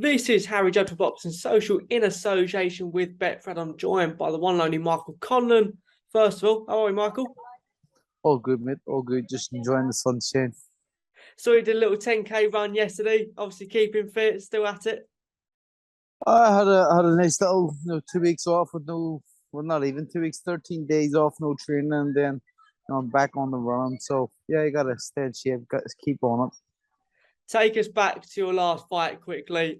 This is Harry Judd for Boxing Social in association with Betfred. I'm joined by the one and only Michael Conlan. First of all, how are we, Michael? All good, mate. All good. Just enjoying the sunshine. So we did a little 10K run yesterday. Obviously keeping fit, still at it. I had a nice little 2 weeks off with not even 2 weeks, 13 days off, no training, and then I'm back on the run. So yeah, you gotta stay in shape, got to keep on it. Take us back to your last fight quickly.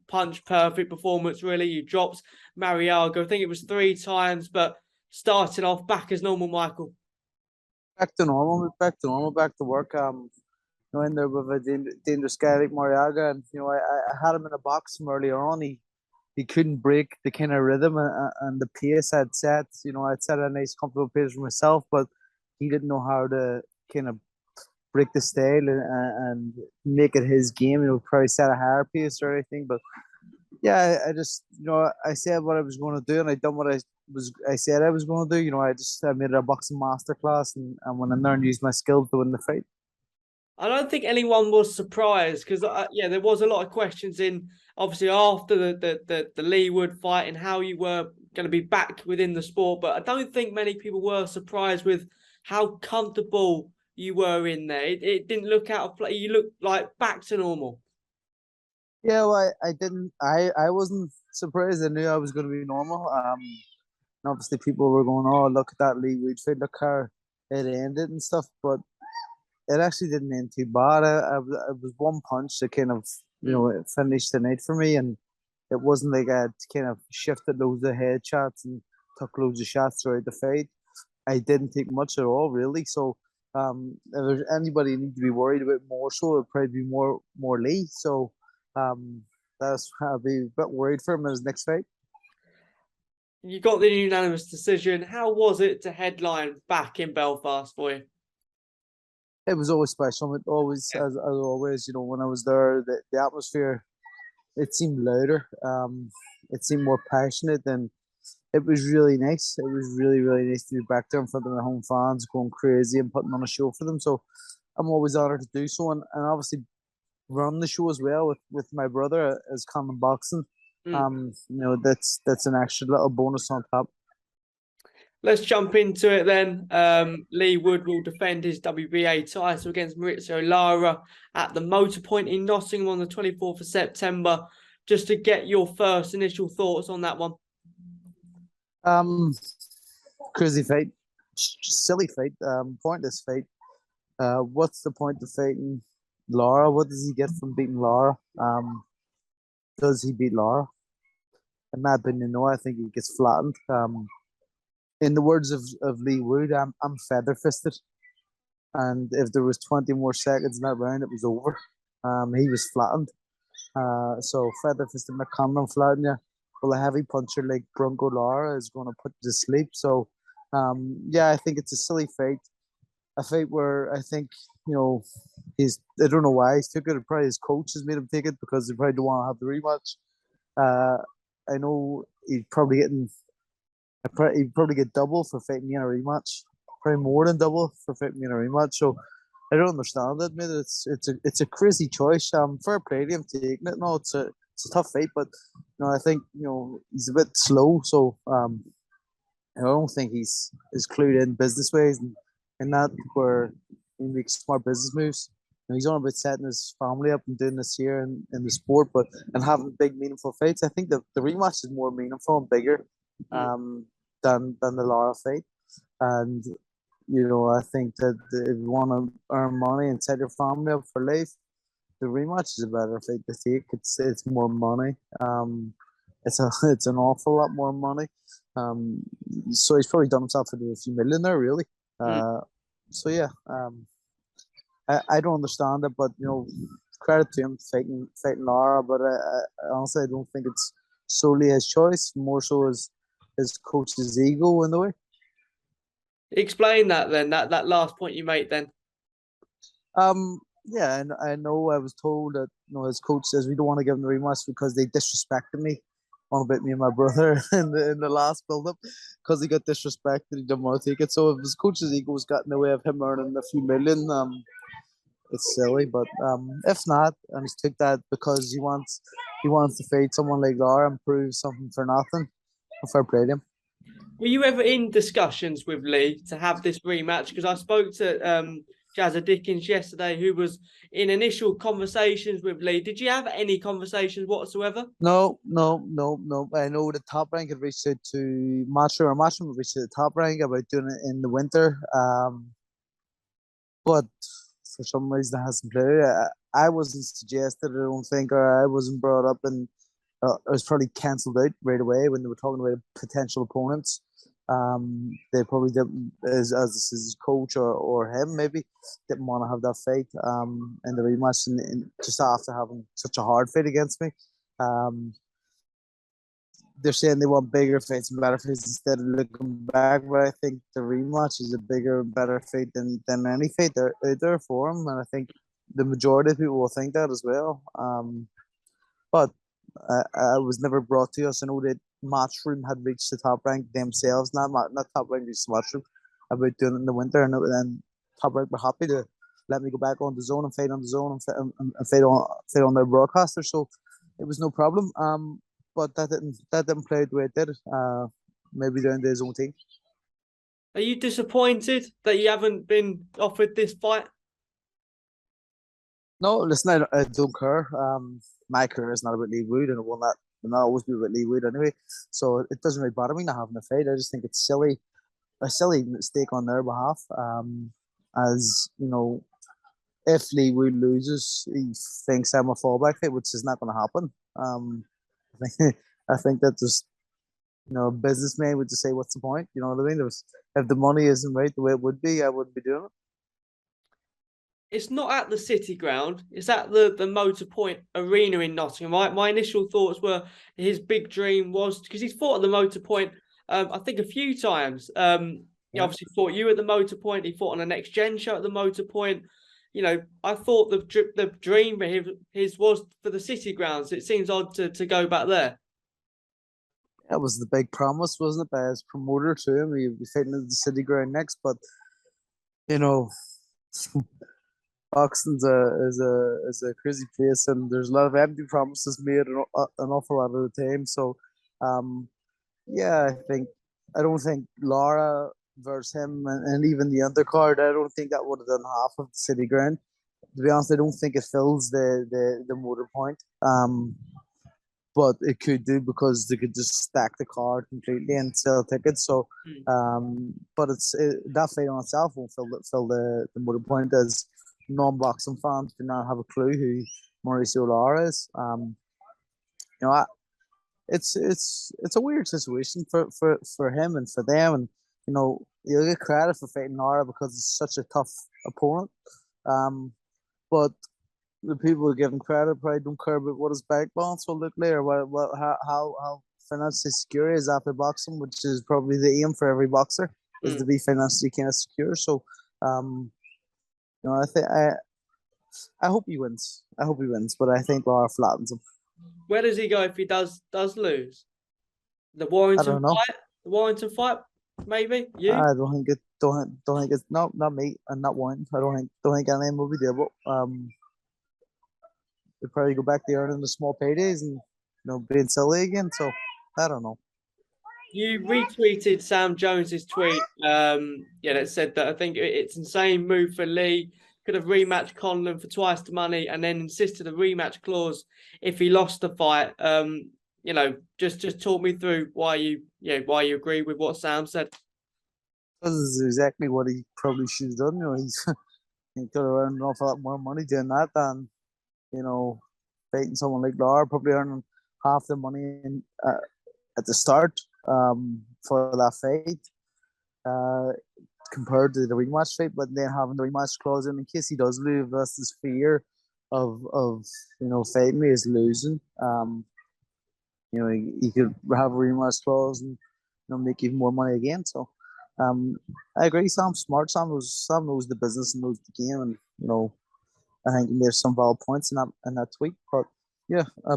Punch perfect performance, really. You dropped Mariago. I think it was 3 times, but starting off back as normal, Michael. Back to normal, mate, back to normal, back to work. In there with a dangerous guy like Mariaga, and I had him in a box from earlier on. He couldn't break the kind of rhythm and the pace I'd set. I'd set a nice comfortable pace for myself, but he didn't know how to kind of break the style and make it his game. Probably set a higher pace or anything. But yeah, I just I said what I was going to do, and I done what I said I was going to do. I made it a boxing masterclass, and went in there and used my skills to win the fight. I don't think anyone was surprised because, there was a lot of questions in, obviously, after the Leigh Wood fight and how you were going to be back within the sport. But I don't think many people were surprised with how comfortable you were in there. It didn't look out of place. You looked like back to normal. Yeah, well, I didn't. I wasn't surprised. I knew I was going to be normal. And obviously people were going, "Oh, look at that Leigh Wood fight! Look how it ended and stuff." But it actually didn't end too bad. It was one punch that kind of it finished the night for me, and it wasn't like I had kind of shifted loads of headshots and took loads of shots throughout the fight. I didn't take much at all, really. So, if there's anybody who need to be worried about more, so it'd probably be more Leigh. So, I'll be a bit worried for him in his next fight. You got the unanimous decision. How was it to headline back in Belfast for you? It was always special. It always, as always, when I was there, the atmosphere, it seemed louder. It seemed more passionate, and it was really nice. It was really, really nice to be back there in front of my home fans, going crazy and putting on a show for them. So I'm always honored to do so, and obviously run the show as well with my brother as Conlan Boxing. That's an extra little bonus on top. Let's jump into it then. Leigh Wood will defend his WBA title against Mauricio Lara at the Motor Point in Nottingham on the 24th of September. Just to get your first initial thoughts on that one. Crazy fight, silly fight, pointless fight. What's the point of fighting Lara? What does he get from beating Lara? Does he beat Lara? In my opinion, no. I think he gets flattened. In the words of Leigh Wood, I'm feather fisted, and if there was 20 more seconds in that round, it was over. He was flattened. So feather fisted McConlan flattened you. Well, a heavy puncher like Bronco Lara is going to put you to sleep. So, I think it's a silly fight. A fight where I think I don't know why he's took it. Probably his coach has made him take it because they probably don't want to have the rematch. I know he'd probably get double for fighting me in a rematch. Probably more than double for fighting me in a rematch. So I don't understand it, mate. It's a crazy choice. Fair play to him taking it. No, it's a tough fight, but I think he's a bit slow. So I don't think he's clued in business ways and that where he makes smart business moves. He's on about setting his family up and doing this here in the sport, and having big meaningful fights. I think the rematch is more meaningful and bigger than the Lara fight. And I think that if you want to earn money and set your family up for life, the rematch is a better fight to take. It's more money. It's an awful lot more money. So he's probably done himself into a few million there, really. So yeah, I don't understand it, but credit to him fighting Lara. But I honestly I don't think it's solely his choice. More so his coach's ego in the way. Explain that then. That last point you made then. Yeah, and I know I was told that his coach says we don't want to give him the rematch because they disrespected me on about me and my brother in the last build up because he got disrespected. He didn't want to take it. So if his coach's ego was got in the way of him earning a few million, it's silly. But if not, and he's took that because he wants to fade someone like Lara and prove something for nothing. Fair play to him. Were you ever in discussions with Leigh to have this rematch? Because I spoke to Jazza Dickens yesterday, who was in initial conversations with Leigh. Did you have any conversations whatsoever? No, no, no, no. I know the top rank had reached out to Matchroom, or Matchroom had reached out to the top rank about doing it in the winter. But for some reason it hasn't played. I wasn't suggested, I don't think, or I wasn't brought up, and it was probably cancelled out right away when they were talking about potential opponents. They probably didn't, as this is his coach or him, maybe didn't want to have that fight in the rematch, and just after having such a hard fight against me. Um, they're saying they want bigger fights and better fights instead of looking back. But I think the rematch is a bigger, better fight than any fight out there for him, and I think the majority of people will think that as well. But I was never brought to us. I know that Matchroom had reached the top rank themselves, not top rank, reached Matchroom about doing it in the winter, and then top rank were happy to let me go back on the zone and fight on the zone and fight on their broadcaster. So it was no problem. But that didn't play the way it did. Maybe down to his own team. Are you disappointed that you haven't been offered this fight? No, listen, I don't care. My career is not about Leigh Wood, and it will not always be about Leigh Wood anyway. So it doesn't really bother me not having a fight. I just think it's a silly mistake on their behalf. As you know, if Leigh Wood loses, he thinks I'm a fallback fight, which is not going to happen. I think that just a businessman would just say, "What's the point?" You know what I mean? If the money isn't right the way it would be, I wouldn't be doing it. It's not at the City Ground. It's at the Motor Point Arena in Nottingham. My initial thoughts were his big dream was because he's fought at the Motor Point, I think a few times. He obviously fought you at the Motor Point. He fought on a Next Gen show at the Motor Point. I thought the dream for his was for the City Grounds. It seems odd to go back there. That was the big promise, wasn't it, by his promoter to him? He'd be fighting at the City Ground next, but you know, boxing's a crazy place, and there's a lot of empty promises made an awful lot of the time. So, um, yeah, I don't think Lara versus him and even the undercard. I don't think that would have done half of the City Ground. To be honest, I don't think it fills the motor point. But it could do because they could just stack the card completely and sell tickets. So, but that fight on itself won't fill the motor point, as non-boxing fans do not have a clue who Mauricio Lara is. You know, it's a weird situation for him and for them, and you'll get credit for fighting Lara because it's such a tough opponent. But the people who give him credit probably don't care about what his bank balance will look like, or how financially secure he is after boxing, which is probably the aim for every boxer, is to be financially kind of secure. So, I think I hope he wins. I hope he wins, but I think Lara flattens him. Where does he go if he does lose? The I Warrington don't know. fight? The Warrington fight, maybe? You? I don't think it's no, not me and not one. I don't think any will be doable. They probably go back to earning the small paydays and being silly again. So I don't know. You retweeted Sam Jones's tweet, that said that I think it's insane move for Leigh. Could have rematched Conlan for twice the money and then insisted a rematch clause if he lost the fight. Just talk me through why you agree with what Sam said. This is exactly what he probably should have done. He could have earned an awful lot more money doing that than fighting someone like Lara, probably earning half the money at the start for that fight compared to the rematch fight, but then having the rematch clause in case he does lose. That's this fear of fighting me is losing. He could have a rematch clause and make even more money again. So I agree. Sam's smart. Sam knows the business and knows the game, and I think there's some valid points in that tweet. But yeah, I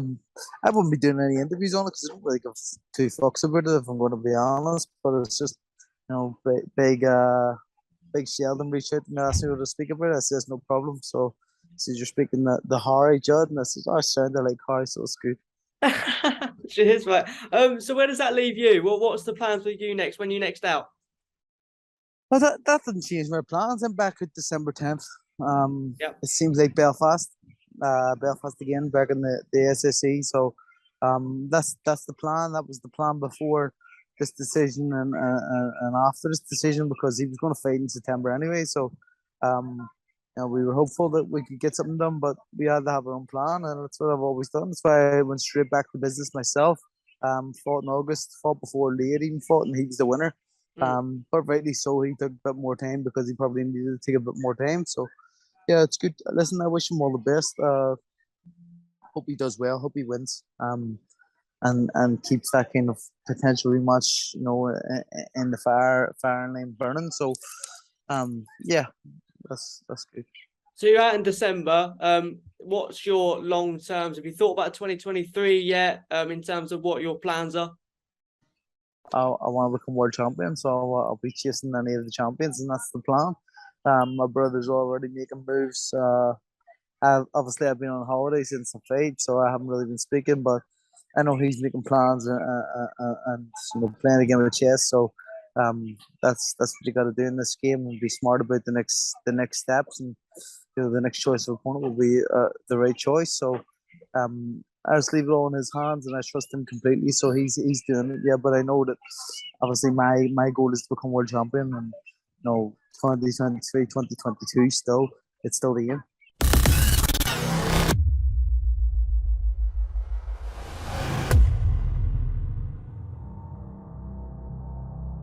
wouldn't be doing any interviews on it because I don't really give two fucks about it, if I'm going to be honest. But it's just big Big Sheldon reached out and asked me what to speak about it. I says no problem. So says you're speaking the Harry Judd, and I says I sounded like Harry, so it's good. Cheers, mate. So where does that leave you? What's the plans with you next? When you next out? Well, that didn't change my plans. I'm back at December 10th. Yep. It seems like Belfast again, back in the SSE. So, that's the plan. That was the plan before this decision and after this decision, because he was going to fight in September anyway. So, we were hopeful that we could get something done, but we had to have our own plan, and that's what I've always done. That's why I went straight back to business myself. Fought in August, fought before Leigh even fought, and he was the winner. But rightly so, he took a bit more time because he probably needed to take a bit more time. So yeah, it's good. Listen, I wish him all the best. Hope he does well. Hope he wins. And keeps that kind of potential rematch, in the fire lane burning. So, yeah, that's good. So you're out in December. What's your long terms? Have you thought about 2023 yet? In terms of what your plans are? I want to become world champion, so I'll be chasing any of the champions, and that's the plan. My brother's already making moves. I've been on holiday since the fight, so I haven't really been speaking, but I know he's making plans and playing a game of chess. So that's what you got to do in this game, and be smart about the next steps, and the next choice of opponent will be the right choice. So I just leave it all in his hands, and I trust him completely. So he's doing it, yeah. But I know that obviously my goal is to become world champion, and 2023, 2022 still, it's still the aim.